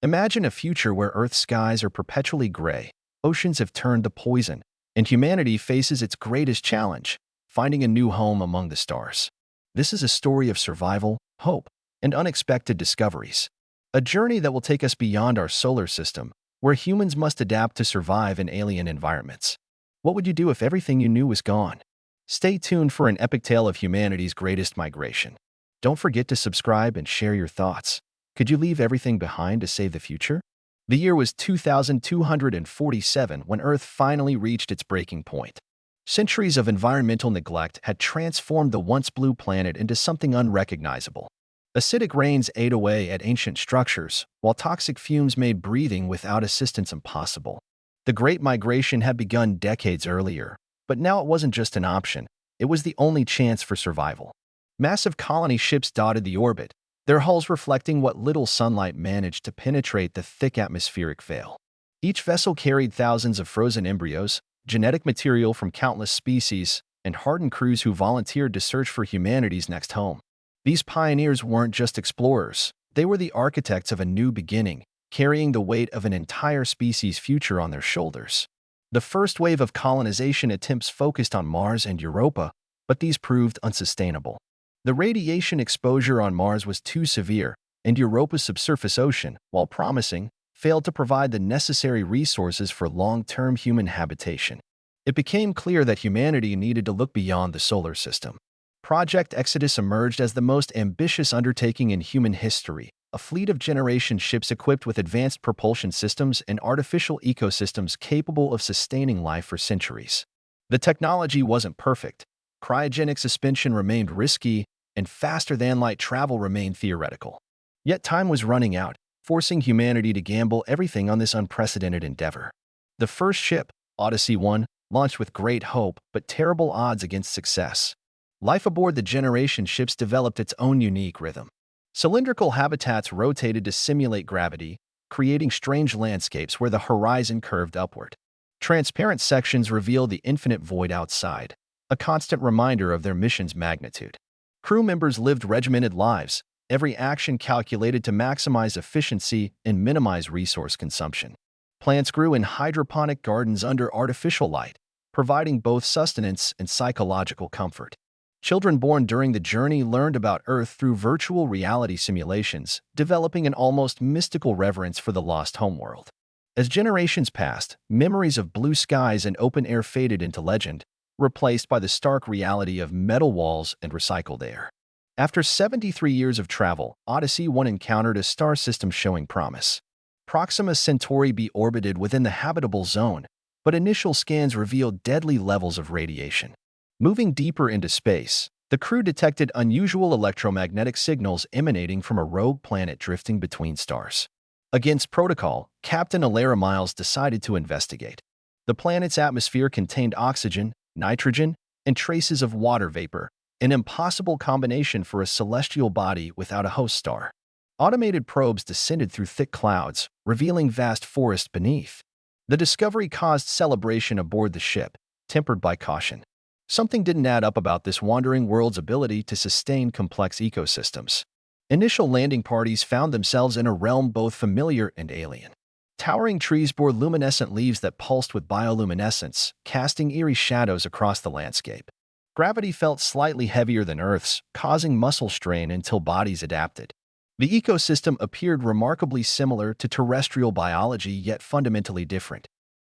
Imagine a future where Earth's skies are perpetually gray, oceans have turned to poison, and humanity faces its greatest challenge, finding a new home among the stars. This is a story of survival, hope, and unexpected discoveries. A journey that will take us beyond our solar system, where humans must adapt to survive in alien environments. What would you do if everything you knew was gone? Stay tuned for an epic tale of humanity's greatest migration. Don't forget to subscribe and share your thoughts. Could you leave everything behind to save the future? The year was 2247 when Earth finally reached its breaking point. Centuries of environmental neglect had transformed the once blue planet into something unrecognizable. Acidic rains ate away at ancient structures, while toxic fumes made breathing without assistance impossible. The Great Migration had begun decades earlier, but now it wasn't just an option, it was the only chance for survival. Massive colony ships dotted the orbit, their hulls reflecting what little sunlight managed to penetrate the thick atmospheric veil. Each vessel carried thousands of frozen embryos, genetic material from countless species, and hardened crews who volunteered to search for humanity's next home. These pioneers weren't just explorers, they were the architects of a new beginning, carrying the weight of an entire species' future on their shoulders. The first wave of colonization attempts focused on Mars and Europa, but these proved unsustainable. The radiation exposure on Mars was too severe, and Europa's subsurface ocean, while promising, failed to provide the necessary resources for long-term human habitation. It became clear that humanity needed to look beyond the solar system. Project Exodus emerged as the most ambitious undertaking in human history, a fleet of generation ships equipped with advanced propulsion systems and artificial ecosystems capable of sustaining life for centuries. The technology wasn't perfect. Cryogenic suspension remained risky, and faster-than-light travel remained theoretical. Yet time was running out, forcing humanity to gamble everything on this unprecedented endeavor. The first ship, Odyssey 1, launched with great hope but terrible odds against success. Life aboard the generation ships developed its own unique rhythm. Cylindrical habitats rotated to simulate gravity, creating strange landscapes where the horizon curved upward. Transparent sections revealed the infinite void outside, a constant reminder of their mission's magnitude. Crew members lived regimented lives, every action calculated to maximize efficiency and minimize resource consumption. Plants grew in hydroponic gardens under artificial light, providing both sustenance and psychological comfort. Children born during the journey learned about Earth through virtual reality simulations, developing an almost mystical reverence for the lost homeworld. As generations passed, memories of blue skies and open air faded into legend, replaced by the stark reality of metal walls and recycled air. After 73 years of travel, Odyssey 1 encountered a star system showing promise. Proxima Centauri B orbited within the habitable zone, but initial scans revealed deadly levels of radiation. Moving deeper into space, the crew detected unusual electromagnetic signals emanating from a rogue planet drifting between stars. Against protocol, Captain Alara Miles decided to investigate. The planet's atmosphere contained oxygen, nitrogen, and traces of water vapor, an impossible combination for a celestial body without a host star. Automated probes descended through thick clouds, revealing vast forests beneath. The discovery caused celebration aboard the ship, tempered by caution. Something didn't add up about this wandering world's ability to sustain complex ecosystems. Initial landing parties found themselves in a realm both familiar and alien. Towering trees bore luminescent leaves that pulsed with bioluminescence, casting eerie shadows across the landscape. Gravity felt slightly heavier than Earth's, causing muscle strain until bodies adapted. The ecosystem appeared remarkably similar to terrestrial biology, yet fundamentally different.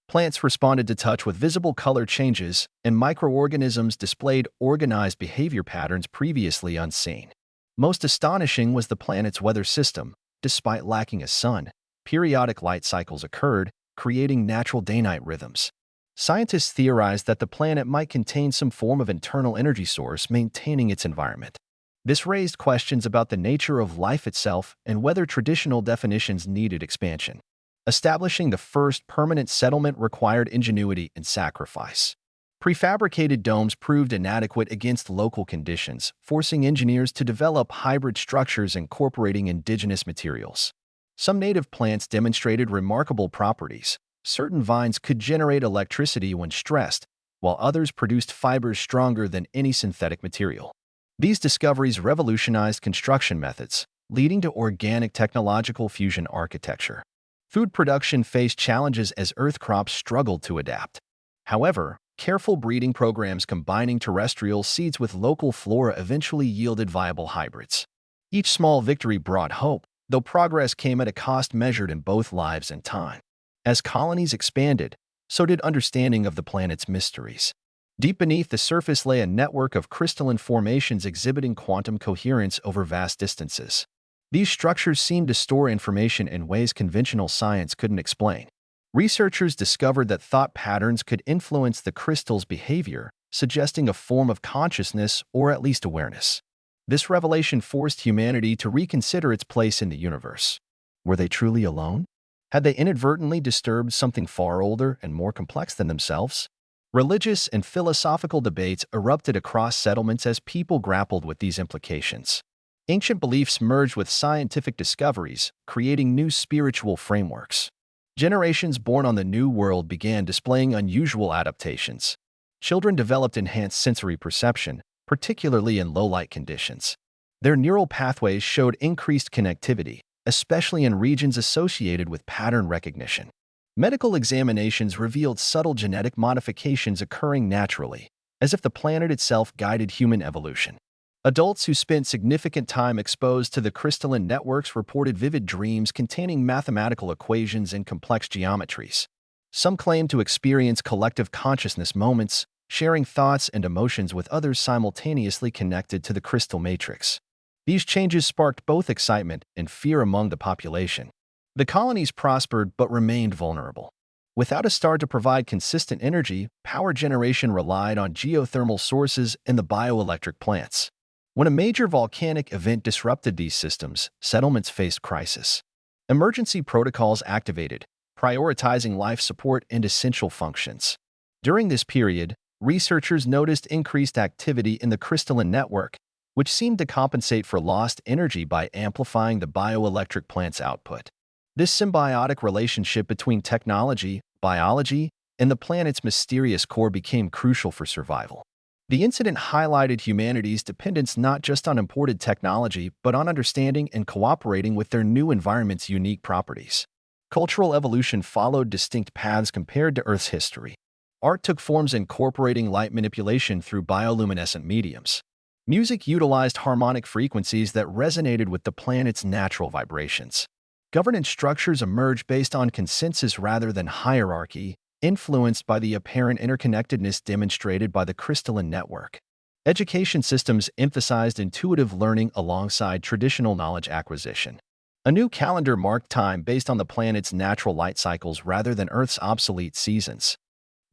Plants responded to touch with visible color changes, and microorganisms displayed organized behavior patterns previously unseen. Most astonishing was the planet's weather system. Despite lacking a sun, periodic light cycles occurred, creating natural day-night rhythms. Scientists theorized that the planet might contain some form of internal energy source maintaining its environment. This raised questions about the nature of life itself and whether traditional definitions needed expansion. Establishing the first permanent settlement required ingenuity and sacrifice. Prefabricated domes proved inadequate against local conditions, forcing engineers to develop hybrid structures incorporating indigenous materials. Some native plants demonstrated remarkable properties. Certain vines could generate electricity when stressed, while others produced fibers stronger than any synthetic material. These discoveries revolutionized construction methods, leading to organic technological fusion architecture. Food production faced challenges as Earth crops struggled to adapt. However, careful breeding programs combining terrestrial seeds with local flora eventually yielded viable hybrids. Each small victory brought hope, though progress came at a cost measured in both lives and time. As colonies expanded, so did understanding of the planet's mysteries. Deep beneath the surface lay a network of crystalline formations exhibiting quantum coherence over vast distances. These structures seemed to store information in ways conventional science couldn't explain. Researchers discovered that thought patterns could influence the crystal's behavior, suggesting a form of consciousness or at least awareness. This revelation forced humanity to reconsider its place in the universe. Were they truly alone? Had they inadvertently disturbed something far older and more complex than themselves? Religious and philosophical debates erupted across settlements as people grappled with these implications. Ancient beliefs merged with scientific discoveries, creating new spiritual frameworks. Generations born on the New World began displaying unusual adaptations. Children developed enhanced sensory perception, particularly in low-light conditions. Their neural pathways showed increased connectivity, especially in regions associated with pattern recognition. Medical examinations revealed subtle genetic modifications occurring naturally, as if the planet itself guided human evolution. Adults who spent significant time exposed to the crystalline networks reported vivid dreams containing mathematical equations and complex geometries. Some claimed to experience collective consciousness moments, sharing thoughts and emotions with others simultaneously connected to the crystal matrix. These changes sparked both excitement and fear among the population. The colonies prospered but remained vulnerable. Without a star to provide consistent energy, power generation relied on geothermal sources and the bioelectric plants. When a major volcanic event disrupted these systems, settlements faced crisis. Emergency protocols activated, prioritizing life support and essential functions. During this period, researchers noticed increased activity in the crystalline network, which seemed to compensate for lost energy by amplifying the bioelectric plant's output. This symbiotic relationship between technology, biology, and the planet's mysterious core became crucial for survival. The incident highlighted humanity's dependence not just on imported technology, but on understanding and cooperating with their new environment's unique properties. Cultural evolution followed distinct paths compared to Earth's history. Art took forms incorporating light manipulation through bioluminescent mediums. Music utilized harmonic frequencies that resonated with the planet's natural vibrations. Governance structures emerged based on consensus rather than hierarchy, influenced by the apparent interconnectedness demonstrated by the crystalline network. Education systems emphasized intuitive learning alongside traditional knowledge acquisition. A new calendar marked time based on the planet's natural light cycles rather than Earth's obsolete seasons.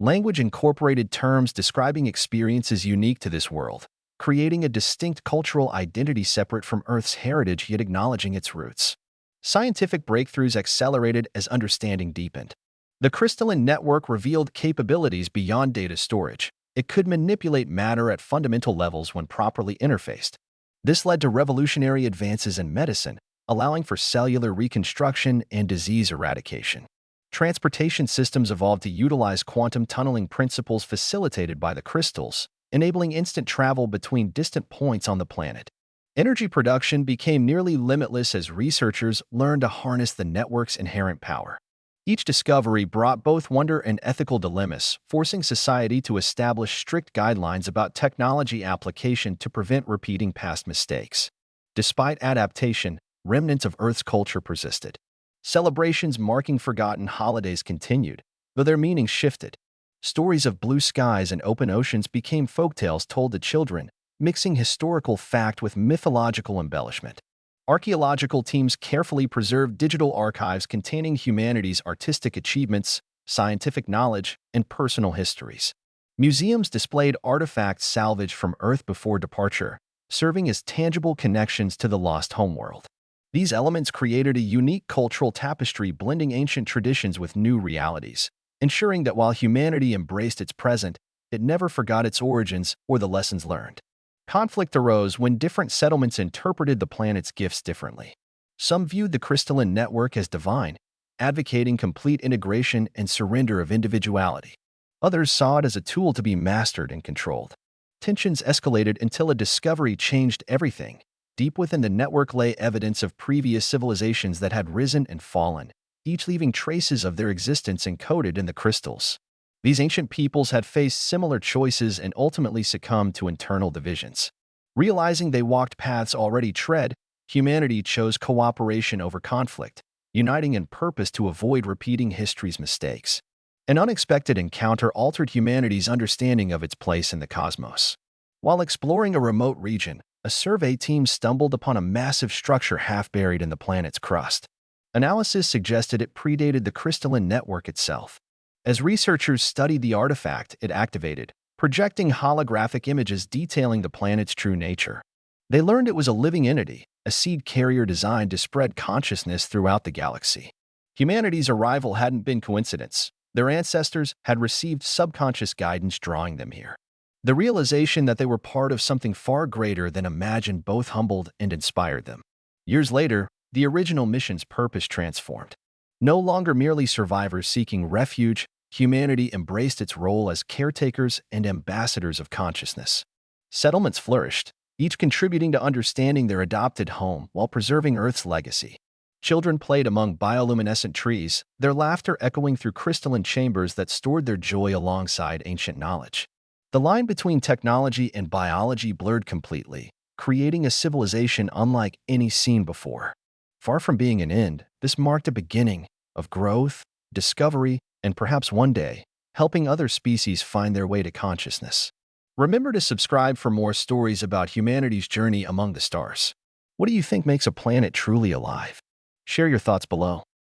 Language incorporated terms describing experiences unique to this world, creating a distinct cultural identity separate from Earth's heritage yet acknowledging its roots. Scientific breakthroughs accelerated as understanding deepened. The crystalline network revealed capabilities beyond data storage. It could manipulate matter at fundamental levels when properly interfaced. This led to revolutionary advances in medicine, allowing for cellular reconstruction and disease eradication. Transportation systems evolved to utilize quantum tunneling principles facilitated by the crystals, enabling instant travel between distant points on the planet. Energy production became nearly limitless as researchers learned to harness the network's inherent power. Each discovery brought both wonder and ethical dilemmas, forcing society to establish strict guidelines about technology application to prevent repeating past mistakes. Despite adaptation, remnants of Earth's culture persisted. Celebrations marking forgotten holidays continued, though their meanings shifted. Stories of blue skies and open oceans became folktales told to children, mixing historical fact with mythological embellishment. Archaeological teams carefully preserved digital archives containing humanity's artistic achievements, scientific knowledge, and personal histories. Museums displayed artifacts salvaged from Earth before departure, serving as tangible connections to the lost homeworld. These elements created a unique cultural tapestry blending ancient traditions with new realities, ensuring that while humanity embraced its present, it never forgot its origins or the lessons learned. Conflict arose when different settlements interpreted the planet's gifts differently. Some viewed the crystalline network as divine, advocating complete integration and surrender of individuality. Others saw it as a tool to be mastered and controlled. Tensions escalated until a discovery changed everything: Deep within the network lay evidence of previous civilizations that had risen and fallen, each leaving traces of their existence encoded in the crystals. These ancient peoples had faced similar choices and ultimately succumbed to internal divisions. Realizing they walked paths already tread, humanity chose cooperation over conflict, uniting in purpose to avoid repeating history's mistakes. An unexpected encounter altered humanity's understanding of its place in the cosmos. While exploring a remote region, a survey team stumbled upon a massive structure half buried in the planet's crust. Analysis suggested it predated the crystalline network itself. As researchers studied the artifact it activated, projecting holographic images detailing the planet's true nature, they learned it was a living entity, a seed carrier designed to spread consciousness throughout the galaxy. Humanity's arrival hadn't been coincidence. Their ancestors had received subconscious guidance drawing them here. The realization that they were part of something far greater than imagined both humbled and inspired them. Years later, the original mission's purpose transformed. No longer merely survivors seeking refuge, humanity embraced its role as caretakers and ambassadors of consciousness. Settlements flourished, each contributing to understanding their adopted home while preserving Earth's legacy. Children played among bioluminescent trees, their laughter echoing through crystalline chambers that stored their joy alongside ancient knowledge. The line between technology and biology blurred completely, creating a civilization unlike any seen before. Far from being an end, this marked a beginning of growth, discovery, and perhaps one day, helping other species find their way to consciousness. Remember to subscribe for more stories about humanity's journey among the stars. What do you think makes a planet truly alive? Share your thoughts below.